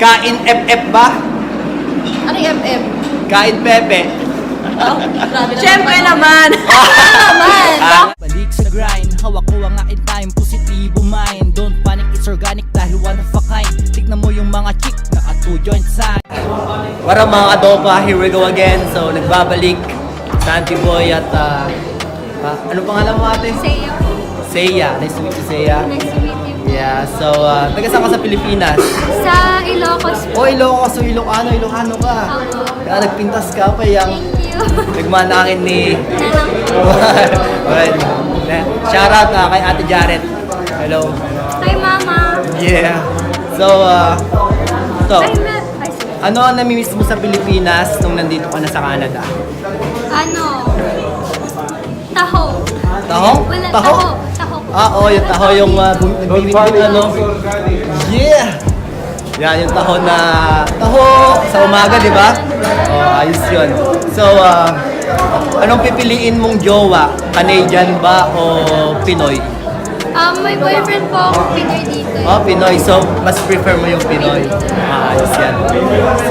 Kain FF ba? Ano yung FF? Kain Pepe. Oh, grabe Siyempre naman! Balik sa grind, hawak ko ang aking time. Positibo mind, don't panic, it's organic dahil one of a kind. Tignan mo yung mga chick, naka 2 joint side. Para mga kadopa, here we go again. So, nagbabalik Santi Boy at ano pangalan mo ate? Seiya po. Seiya. Nice to meet you, Seiya. Nice to meet you. Yeah, so taga saan ka sa Pilipinas? Sa Ilocos po. Oh, Ilocos. So, Ilocano ka. Opo. Kaya nagpintas ka pa yung Thank you. nagmanakin ni... Nanang po. Alright. Shoutout kay Ate Jared. Hello. Hi, Mama. Yeah. So, ito. Hi, Ma. Ay, sorry. Ano ang namimiss mo sa Pilipinas nung nandito ka na sa Canada? Ano? Taho. Taho? Wala, Taho? Taho po. Ah, oo, yung taho yung nagbibigay ano. Yeah! Yan, yung taho na... Taho sa umaga, di ba? Oh, ayos yun. So, anong pipiliin mong jowa? Canadian ba o Pinoy? May boyfriend po ako Pinoy dito. Oh, Pinoy. So, mas prefer mo yung Pinoy. Ah, ayos yan.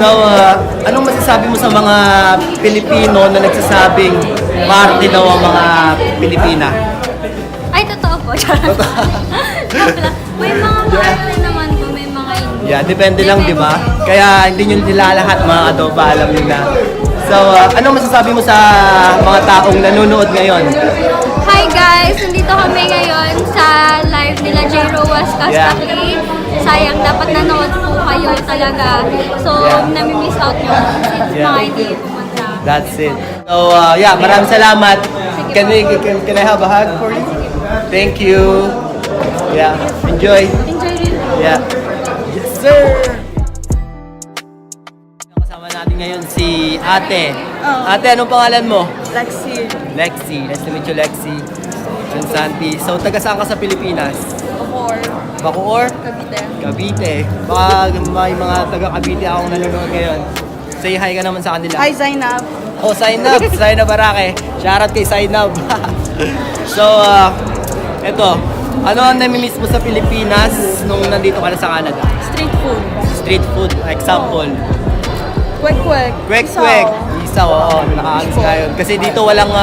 So, anong masasabi mo sa mga Pilipino na nagsasabing party daw ang mga Pilipina? Ay, totoo po. Joke lang. May mga maarte naman po, may mga hindi. Yeah, depende lang, di ba? Kaya hindi nyo nilalahat mga adoba, alam nyo na. So, anong masasabi mo sa mga taong nanonood ngayon? Hi guys! Nandito kami ngayon sa live nila J. Roas Cascali. Sayang, dapat nanood po kayo talaga. So, Yeah. nami-miss out nyo since Yeah. mga hindi pumunta. That's it. So, yeah, maraming salamat. Can I have a hug for you? Thank you. Yeah, enjoy. Enjoy rin po. Yeah. Yes, sir! Kasama natin ngayon si Ate. Ate, anong pangalan mo? Lexi. Lexi. Nice to meet you, Lexi. And Santi. So, taga saan ka sa Pilipinas? Or Bacoor? Cavite. Cavite. Baka may mga taga Cavite akong nanonood ngayon. Say hi ka naman sa kanila. Hi, Zainab. Oh, Zainab. Zainab Barake. Shoutout kay Zainab. So, eto. Ano ang namimiss mo sa Pilipinas nung nandito ka na sa Canada? Street food. Street food, example. Kwek-kwek. Kwek-kwek. Isaw, oo. Nakaalis nga yun. Kasi dito walang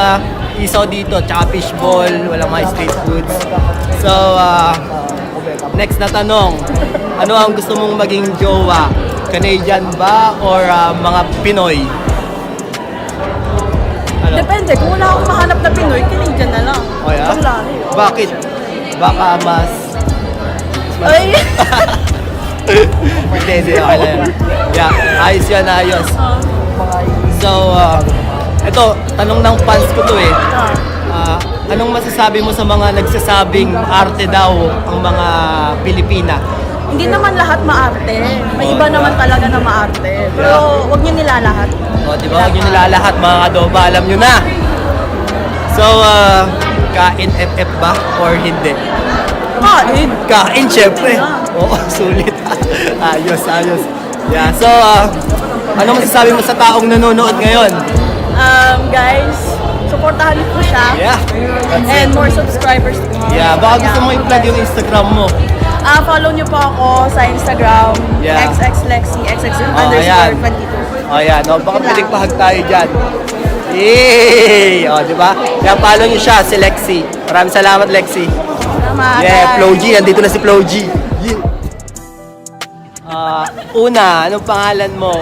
isaw dito, tsaka fishball, walang mga street foods. So, next na tanong. Ano ang gusto mong maging jowa? Canadian ba or mga Pinoy? Ano? Depende. Kung wala akong mahanap na Pinoy, Canadian na lang. Oh, yeah? Wala. Bakit? Baka mas... Ay! Hindi, okay lang yan. Yeah, ayos yan, ayos. So, ito, tanong ng fans ko to eh. Anong masasabi mo sa mga nagsasabing arte daw ang mga Pilipina? Hindi naman lahat maarte. May iba naman talaga na maarte. Pero huwag niyo nilalahat. O, di ba? Huwag nyo nilalahat, mga kadoba, alam nyo na. So, kain FF ba or hindi? Kain. Kain, syempre. Oo, sulit. Ayos, ayos. Yeah, so, ano masasabi mo sa taong nanonood ngayon? Guys, supportahan niyo po siya. Yeah, that's And it. more subscribers to come. Yeah, baka gusto mo i-plug yung Instagram mo. Follow niyo po ako sa Instagram. Yeah. XXLexi, XX ayan. _ 22. O yan, baka piling pahag tayo dyan. Yay! O, di ba? Kaya follow nyo siya, si Lexi. Maraming salamat, Lexi. Salamat. Yeah, Flo G. Nandito na si Flo G. Yeah. Una, anong pangalan mo?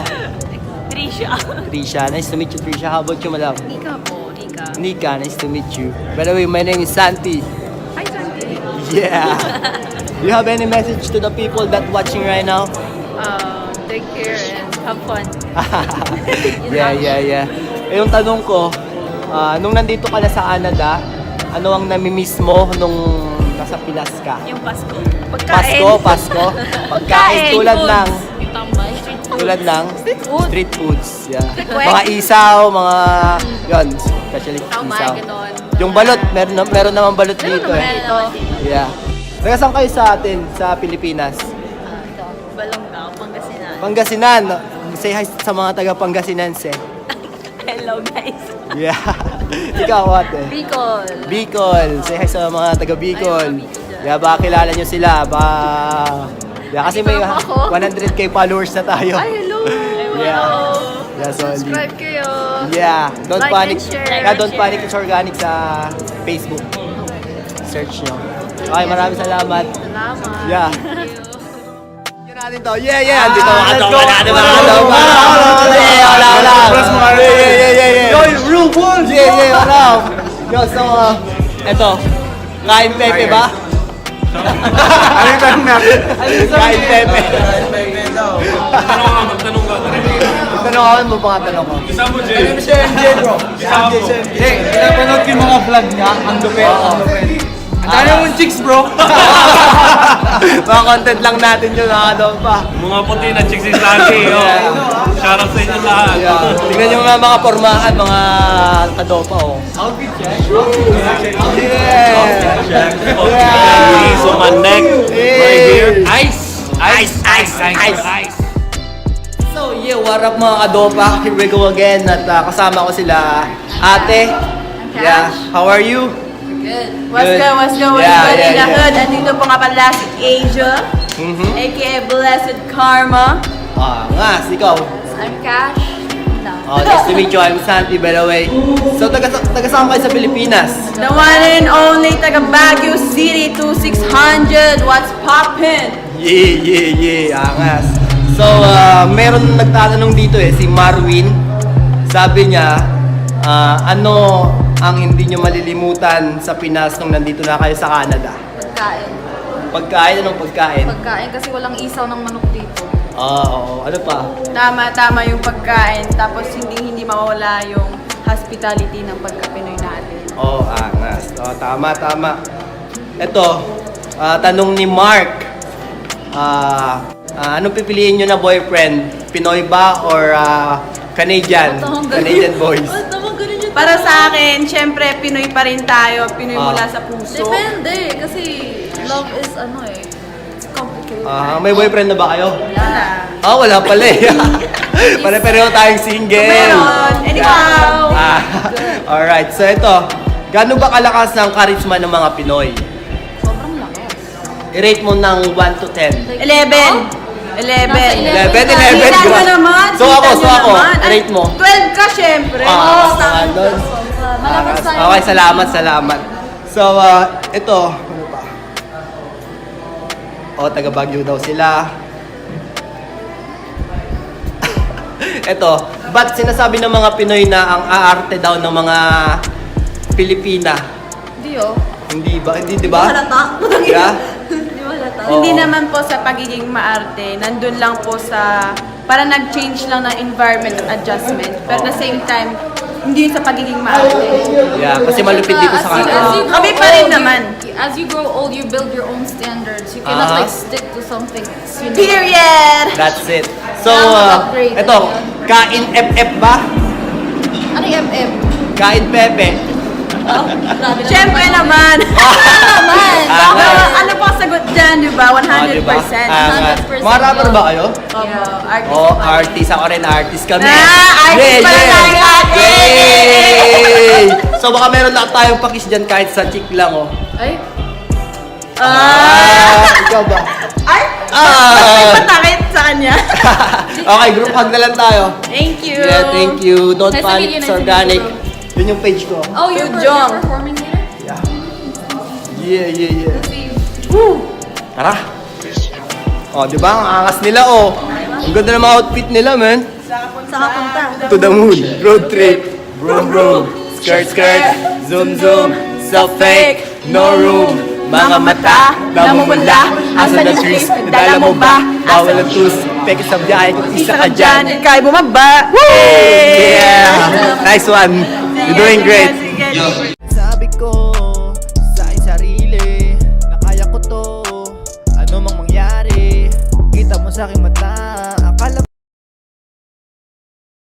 Trisha. Trisha. Nice to meet you, Trisha. How about you, madam? Nika po, Nika. Nika, nice to meet you. By the way, my name is Santi. Hi, Santi. Yeah. Do you have any message to the people that watching right now? Take care and have fun. Yeah. Yung tanong ko, nung nandito ka na sa Canada, ano ang namimiss mo nung nasa Pinas ka? Yung Pasko. Pasko. Pagkain tulad foods. ng Yung tambay. Street food. tulad ng food. street foods. Yeah. Kwek. Mga isaw, mga yon, especially isaw. ganon. Yung balot, meron naman balot dito eh. Meron. Yeah. Taga saan kayo sa atin sa Pilipinas? Balonggao, Pangasinan. Pangasinan. Say hi sa mga taga Pangasinense. Hello, guys. Yeah. Ikaw, ate. Bicol. Bicol. Say hi sa mga taga Bicol. Ay, mga Bicol dyan. Yeah, baka kilala nyo sila. Baka Yeah, kasi may Ako? 100k followers na tayo. Ay, hello! Yeah. Yeah, solid. Subscribe kayo. Yeah, don't Like panic. and share. Yeah, don't panic, it's organic sa Facebook. Search nyo. Okay, maraming salamat. Salamat. Yeah. Yun natin to. Yeah. Andito mga let's to. go. Wala. Yeah, wala. Yeah. Yo, real bulls. Yeah, wala. Yo, so, eto. Kain Pepe ba? Ano yung tanong natin? Kain Pepe. Magtanong ka. Tanong ako, mo pa tanong ko. Isa mo, Jay. Pinapanood ko yung mga vlog niya, ang dupet. Ang dami mong chicks, bro. Mga content lang natin yun, pa. Mga puti na chicks is lagi. Shout out sa inyo lahat. Yeah. Tingnan nyo mga pormahan, mga kadopa, oh. Okay. Yeah. So my neck, right here. Ice. So yeah, what up mga kadopa? Here we go again at kasama ko sila ate. Yeah, how are you? What's Good. good Yeah, in the yeah. hood? Andito po nga pala si Asia, Mhm. aka Blessed Karma. Ngas, ikaw. I'm Cash. Oh, nice to meet you. I'm Santi, by the way. So, taga saan kayo sa Pilipinas? The one and only taga Baguio City 2600. What's poppin'? Yeah. Angas. So, meron nagtatanong dito si Marwin. Sabi niya, ano ang hindi nyo malilimutan sa Pinas nung nandito na kayo sa Canada? Pagkain. Pagkain? Anong pagkain? Pagkain kasi walang isaw ng manok dito. Oo. Ano pa? Tama yung pagkain. Tapos hindi mawala yung hospitality ng pagka-Pinoy natin. Angas. Tama. Ito, tanong ni Mark. Anong pipiliin nyo na boyfriend? Pinoy ba or Canadian? Canadian boys. Para sa akin, syempre, Pinoy pa rin tayo. Pinoy mula sa puso. Depende. Kasi love is it's complicated. May boyfriend na ba kayo? Wala. Wala pala eh. Pare-pareho tayong single. Meron. Anyhow. Alright, so ito. Gaano ba kalakas ng charisma ng mga Pinoy? Sobrang lakas. I-rate mo ng 1 to 10. 11. 11. 11. Kita nyo naman. So kita ako, nyo naman. Ay, rate mo. 12 ka, syempre. Doon. Malakas tayo. Okay, salamat. So, ito. Ano pa? Taga Baguio daw sila. Ito, ba't sinasabi ng mga Pinoy na ang aarte daw ng mga Pilipina? Hindi Hindi ba? Hindi, di ba? Halata. Yeah? Hindi halata. Hindi naman po sa pagiging maarte. Nandun lang po sa... Para nag-change lang ng environment adjustment. Pero at the same time, hindi sa pagiging maarte. Yeah, kasi malupit dito sa kanila. Kami pa rin naman. As you grow old, you build your own standards. You cannot Uh-huh. like stick to something. You know. Period! That's it. So, Upgrade. ito, kain FF ba? Ano yung FF? Kain Pepe? Syempre naman. Ano po ang sagot dyan, di ba? 100%. Diba? 100% Mga rapper ba kayo? Opo, artist. Artist. Ako rin, artist kami. Artist pala tayo, ate! Yay! So baka meron na tayong pakis dyan kahit sa chick lang, oh. Ay, Ikaw ba? Ay! Ah! Patakit sa kanya. Okay, group hug na lang tayo. Thank you. Yeah, thank you. Don't Nice to panic, meet you, it's nice to meet organic. you, Yun yung page ko. oh, you're Jong. performing later? Yeah. Tara. Di ba? Ang angas nila, oh. Ang ganda ng mga outfit nila, man. Saka punta. To the moon, road trip, vroom, skirt, zoom, so fake, no room, mga mata, namumula, asa na trees, nadala mo ba, bawal ang tus, peke sa biyahe, kung isa ka dyan, Kaya bumaba. yeah, nice one, you're doing great. Sabi ko sa aking sarili na kaya ko to, ano mang mangyari. Kita mo sa aking mata